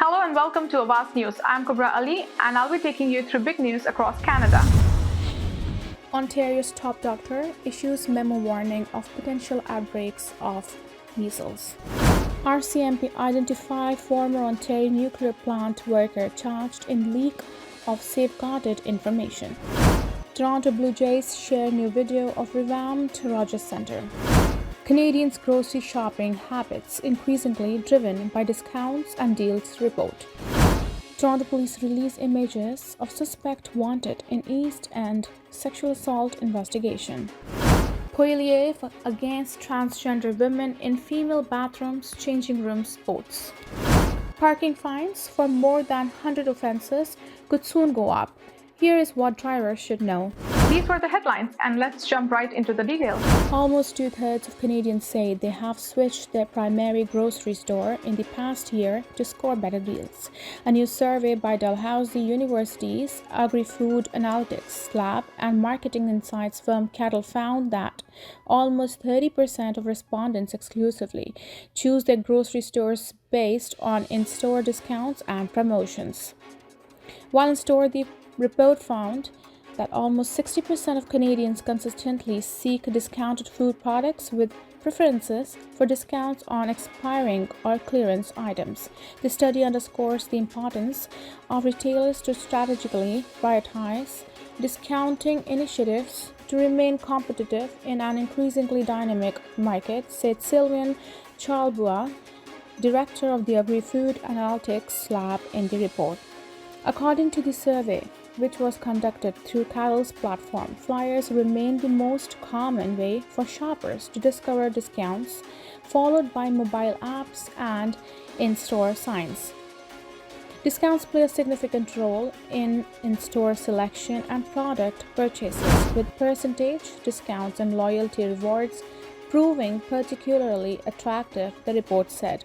Hello and welcome to Awaz News. I'm Kubra Ali and I'll be taking you through big news across Canada. Ontario's top doctor issues memo warning of potential outbreaks of measles. RCMP identified former Ontario nuclear plant worker charged in leak of safeguarded information. Toronto Blue Jays share new video of revamped Rogers Centre. Canadians' grocery shopping habits increasingly driven by discounts and deals report. Toronto police release images of suspect wanted in East End sexual assault investigation. Poilievre against transgender women in female bathrooms, changing rooms, boats. Parking fines for more than 100 offences could soon go up. Here is what drivers should know. These were the headlines and let's jump right into the details. Almost 2/3 of Canadians say they have switched their primary grocery store in the past year to score better deals. A new survey by Dalhousie University's Agri-Food Analytics Lab and marketing insights firm Cattle found that almost 30% of respondents exclusively choose their grocery stores based on in-store discounts and promotions. While in-store, the report found that almost 60% of Canadians consistently seek discounted food products with preferences for discounts on expiring or clearance items. The study underscores the importance of retailers to strategically prioritize discounting initiatives to remain competitive in an increasingly dynamic market, said Sylvain Charlebois, director of the Agri-Food Analytics Lab in the report. According to the survey, which was conducted through Cattle's platform, flyers remain the most common way for shoppers to discover discounts, followed by mobile apps and in-store signs. Discounts play a significant role in in-store selection and product purchases, with percentage discounts and loyalty rewards proving particularly attractive, the report said.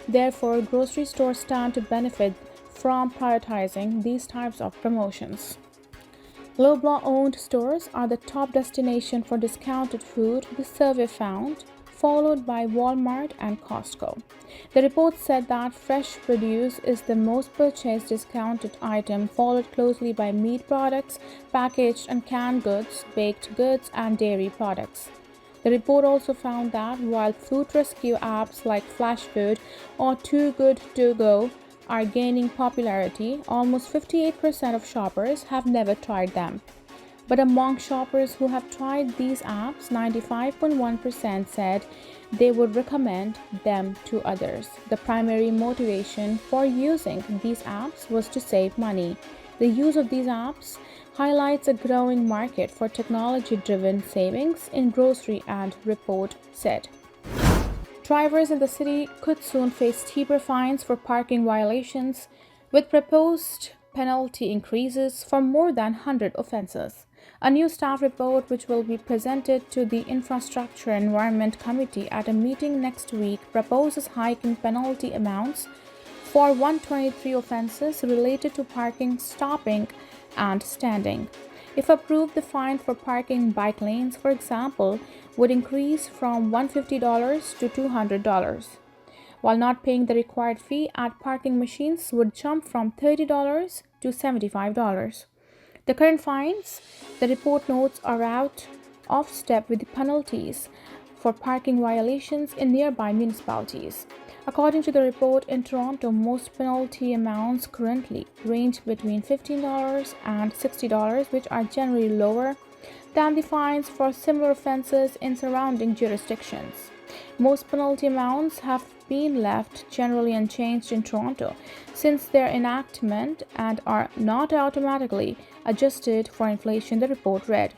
Therefore, grocery stores stand to benefit from prioritizing these types of promotions. Loblaw-owned stores are the top destination for discounted food, the survey found, followed by Walmart and Costco. The report said that fresh produce is the most purchased discounted item, followed closely by meat products, packaged and canned goods, baked goods, and dairy products. The report also found that while food rescue apps like Flash Food or Too Good To Go are gaining popularity, almost 58% of shoppers have never tried them. But among shoppers who have tried these apps, 95.1% said they would recommend them to others. The primary motivation for using these apps was to save money. The use of these apps highlights a growing market for technology-driven savings in grocery, and report said. Drivers in the city could soon face steeper fines for parking violations, with proposed penalty increases for more than 100 offences. A new staff report, which will be presented to the Infrastructure and Environment Committee at a meeting next week, proposes hiking penalty amounts for 123 offences related to parking, stopping, and standing. If approved, the fine for parking bike lanes, for example, would increase from $150 to $200, while not paying the required fee at parking machines would jump from $30 to $75. The current fines, the report notes, are out of step with the penalties for parking violations in nearby municipalities. According to the report, in Toronto, most penalty amounts currently range between $15 and $60, which are generally lower than the fines for similar offences in surrounding jurisdictions. Most penalty amounts have been left generally unchanged in Toronto since their enactment and are not automatically adjusted for inflation, the report read.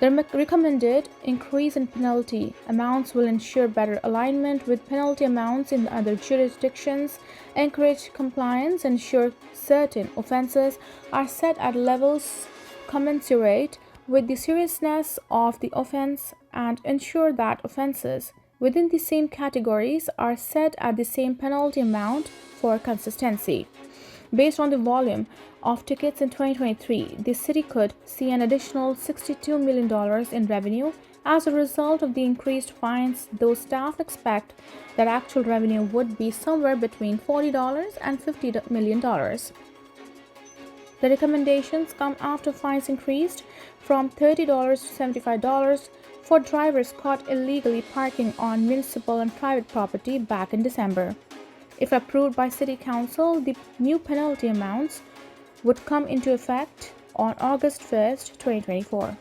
The recommended increase in penalty amounts will ensure better alignment with penalty amounts in other jurisdictions, encourage compliance, ensure certain offences are set at levels commensurate with the seriousness of the offence, and ensure that offences within the same categories are set at the same penalty amount for consistency. Based on the volume of tickets in 2023, the city could see an additional $62 million in revenue As a result of the increased fines, those staff expect that actual revenue would be somewhere between $40 and $50 million. The recommendations come after fines increased from $30 to $75 for drivers caught illegally parking on municipal and private property back in December. If approved by City Council, the new penalty amounts would come into effect on August 1st, 2024.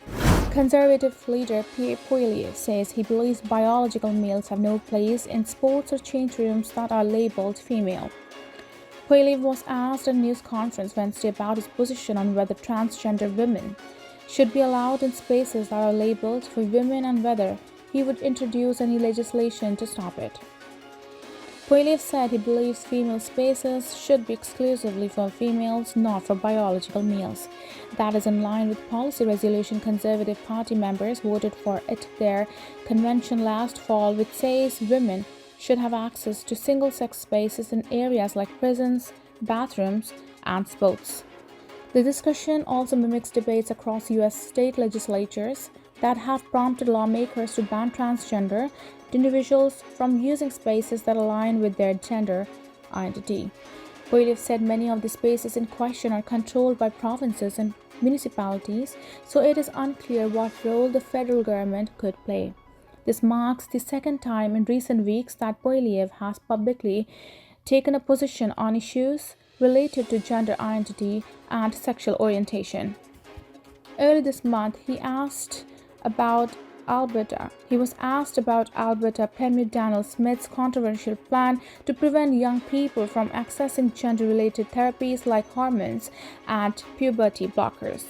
Conservative leader Pierre Poilievre says he believes biological males have no place in sports or change rooms that are labeled female. Poilievre was asked at a news conference Wednesday about his position on whether transgender women should be allowed in spaces that are labeled for women and whether he would introduce any legislation to stop it. Poilievre said he believes female spaces should be exclusively for females, not for biological males. That is in line with policy resolution Conservative Party members voted for at their convention last fall, which says women should have access to single-sex spaces in areas like prisons, bathrooms, and sports. The discussion also mimics debates across U.S. state legislatures that have prompted lawmakers to ban transgender individuals from using spaces that align with their gender identity. Poilievre said many of the spaces in question are controlled by provinces and municipalities, so it is unclear what role the federal government could play. This marks the second time in recent weeks that Poilievre has publicly taken a position on issues related to gender identity and sexual orientation. Early this month, he was asked about Alberta Premier Daniel Smith's controversial plan to prevent young people from accessing gender-related therapies like hormones and puberty blockers.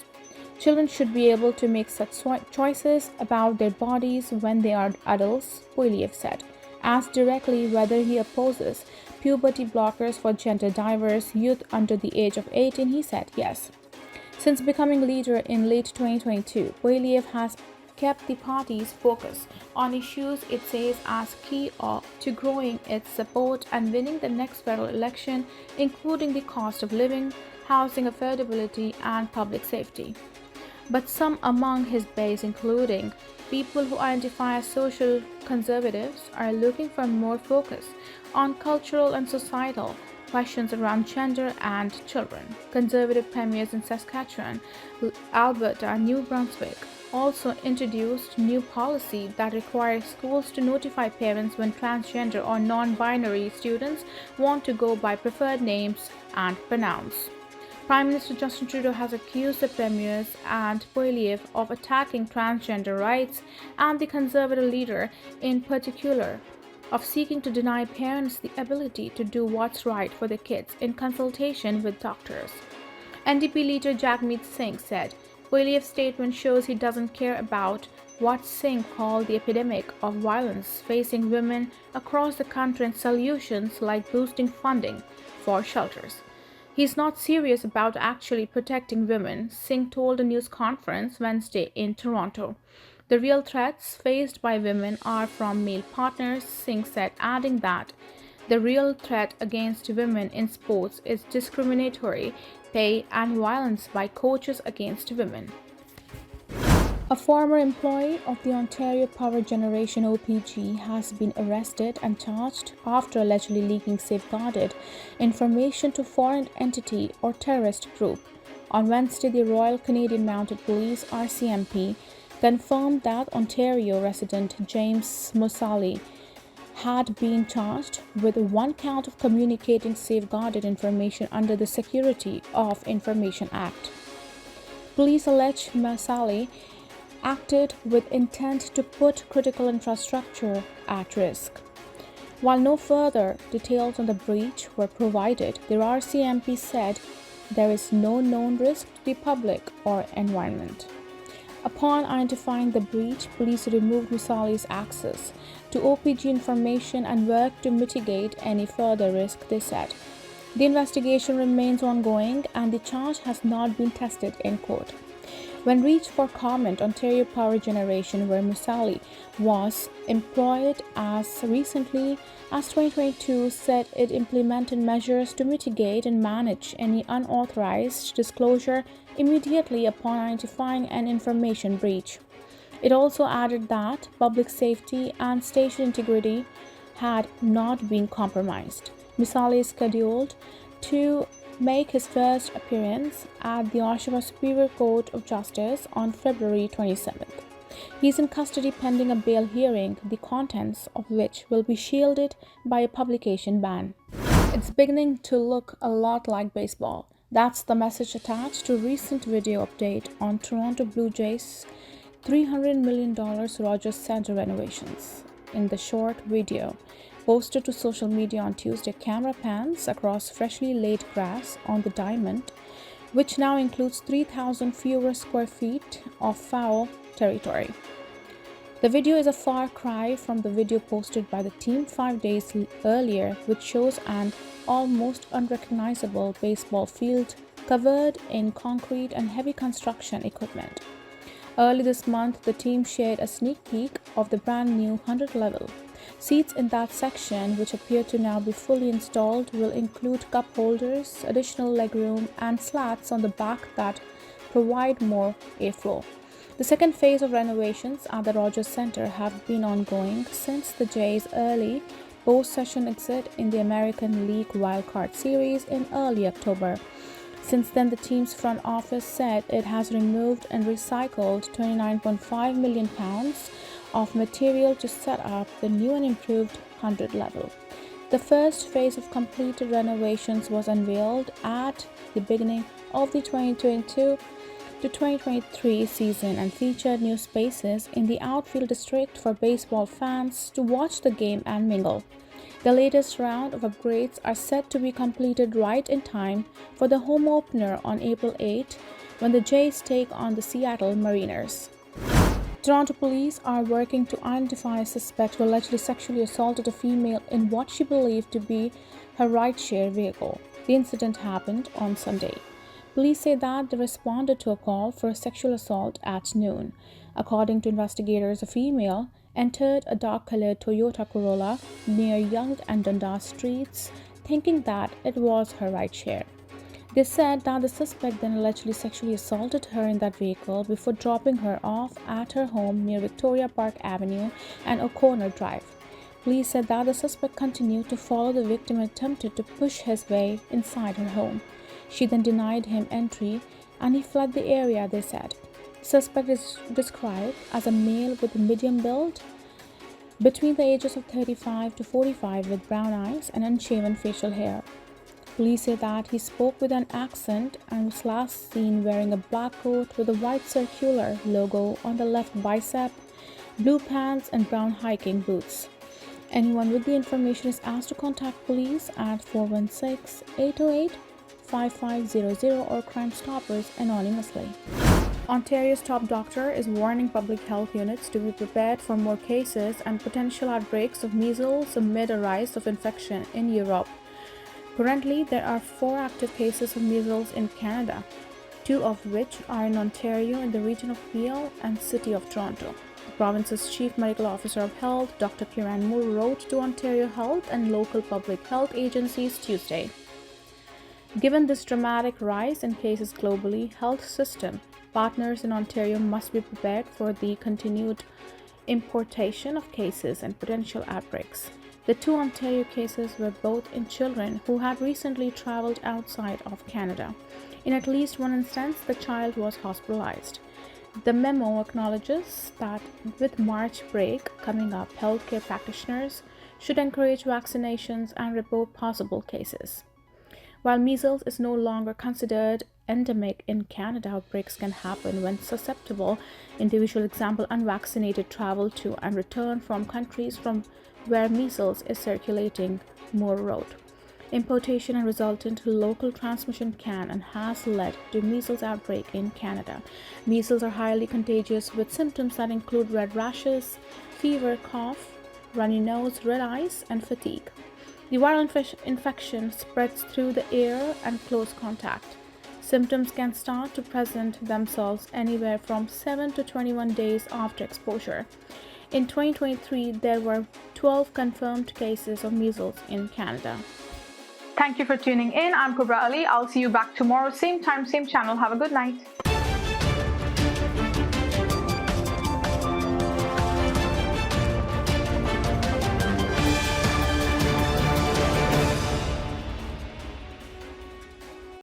Children should be able to make such choices about their bodies when they are adults, Poilievre said. Asked directly whether he opposes puberty blockers for gender-diverse youth under the age of 18, he said yes. Since becoming leader in late 2022, Poilievre has kept the party's focus on issues it says as key to growing its support and winning the next federal election, including the cost of living, housing affordability, and public safety. But some among his base, including people who identify as social conservatives, are looking for more focus on cultural and societal questions around gender and children. Conservative premiers in Saskatchewan, Alberta, and New Brunswick also introduced new policy that requires schools to notify parents when transgender or non-binary students want to go by preferred names and pronouns. Prime Minister Justin Trudeau has accused the premiers and Poilievre of attacking transgender rights, and the Conservative leader in particular of seeking to deny parents the ability to do what's right for their kids in consultation with doctors. NDP leader Jagmeet Singh said, Poilievre's statement shows he doesn't care about what Singh called the epidemic of violence facing women across the country and solutions like boosting funding for shelters. He's not serious about actually protecting women, Singh told a news conference Wednesday in Toronto. The real threats faced by women are from male partners, Singh said, adding that the real threat against women in sports is discriminatory pay and violence by coaches against women. A former employee of the Ontario Power Generation OPG has been arrested and charged after allegedly leaking safeguarded information to foreign entity or terrorist group. On Wednesday, the Royal Canadian Mounted Police (RCMP) confirmed that Ontario resident James Musali had been charged with one count of communicating safeguarded information under the Security of Information Act. Police allege Musali acted with intent to put critical infrastructure at risk. While no further details on the breach were provided, the RCMP said there is no known risk to the public or environment. Upon identifying the breach, police removed Musali's access to OPG information and worked to mitigate any further risk, they said. The investigation remains ongoing and the charge has not been tested in court. When reached for comment, Ontario Power Generation, where Musali was employed as recently as 2022, said it implemented measures to mitigate and manage any unauthorized disclosure immediately upon identifying an information breach. It also added that public safety and station integrity had not been compromised. Misali is scheduled to make his first appearance at the Oshawa Superior Court of Justice on February 27th. He is in custody pending a bail hearing, the contents of which will be shielded by a publication ban. It's beginning to look a lot like baseball. That's the message attached to a recent video update on Toronto Blue Jays' $300 million Rogers Centre renovations. In the short video posted to social media on Tuesday, camera pans across freshly laid grass on the diamond, which now includes 3,000 fewer square feet of foul territory. The video is a far cry from the video posted by the team 5 days earlier, which shows an almost unrecognizable baseball field covered in concrete and heavy construction equipment. Early this month, the team shared a sneak peek of the brand new 100 level. Seats in that section, which appear to now be fully installed, will include cup holders, additional legroom, and slats on the back that provide more airflow. The second phase of renovations at the Rogers Centre have been ongoing since the Jays' early post-season exit in the American League Wildcard Series in early October. Since then, the team's front office said it has removed and recycled £29.5 million of material to set up the new and improved 100 level. The first phase of completed renovations was unveiled at the beginning of the 2022 to 2023 season and featured new spaces in the outfield district for baseball fans to watch the game and mingle. The latest round of upgrades are set to be completed right in time for the home opener on April 8, when the Jays take on the Seattle Mariners. Toronto police are working to identify a suspect who allegedly sexually assaulted a female in what she believed to be her rideshare vehicle. The incident happened on Sunday. Police say that they responded to a call for a sexual assault at noon. According to investigators, a female entered a dark-colored Toyota Corolla near Yonge and Dundas streets, thinking that it was her rideshare. They said that the suspect then allegedly sexually assaulted her in that vehicle before dropping her off at her home near Victoria Park Avenue and O'Connor Drive. Police said that the suspect continued to follow the victim and attempted to push his way inside her home. She then denied him entry and he fled the area, they said. The suspect is described as a male with a medium build, between the ages of 35 to 45, with brown eyes and unshaven facial hair. Police say that he spoke with an accent and was last seen wearing a black coat with a white circular logo on the left bicep, blue pants, and brown hiking boots. Anyone with the information is asked to contact police at 416-808-5500 or Crime Stoppers anonymously. Ontario's top doctor is warning public health units to be prepared for more cases and potential outbreaks of measles amid a rise of infection in Europe. Currently, there are 4 active cases of measles in Canada, 2 of which are in Ontario in the region of Peel and City of Toronto. The province's Chief Medical Officer of Health, Dr. Kieran Moore, wrote to Ontario Health and local public health agencies Tuesday. Given this dramatic rise in cases globally, health system partners in Ontario must be prepared for the continued importation of cases and potential outbreaks. The 2 Ontario cases were both in children who had recently traveled outside of Canada. In at least one instance, the child was hospitalized. The memo acknowledges that with March break coming up, healthcare practitioners should encourage vaccinations and report possible cases. While measles is no longer considered endemic in Canada, outbreaks can happen when susceptible individuals, example unvaccinated, travel to and return from countries from where measles is circulating, Moore wrote. Importation and resultant local transmission can and has led to measles outbreak in Canada. Measles are highly contagious with symptoms that include red rashes, fever, cough, runny nose, red eyes, and fatigue. The viral infection spreads through the air and close contact. Symptoms can start to present themselves anywhere from 7 to 21 days after exposure. In 2023, there were 12 confirmed cases of measles in Canada. Thank you for tuning in. I'm Kubra Ali. I'll see you back tomorrow, same time, same channel. Have a good night.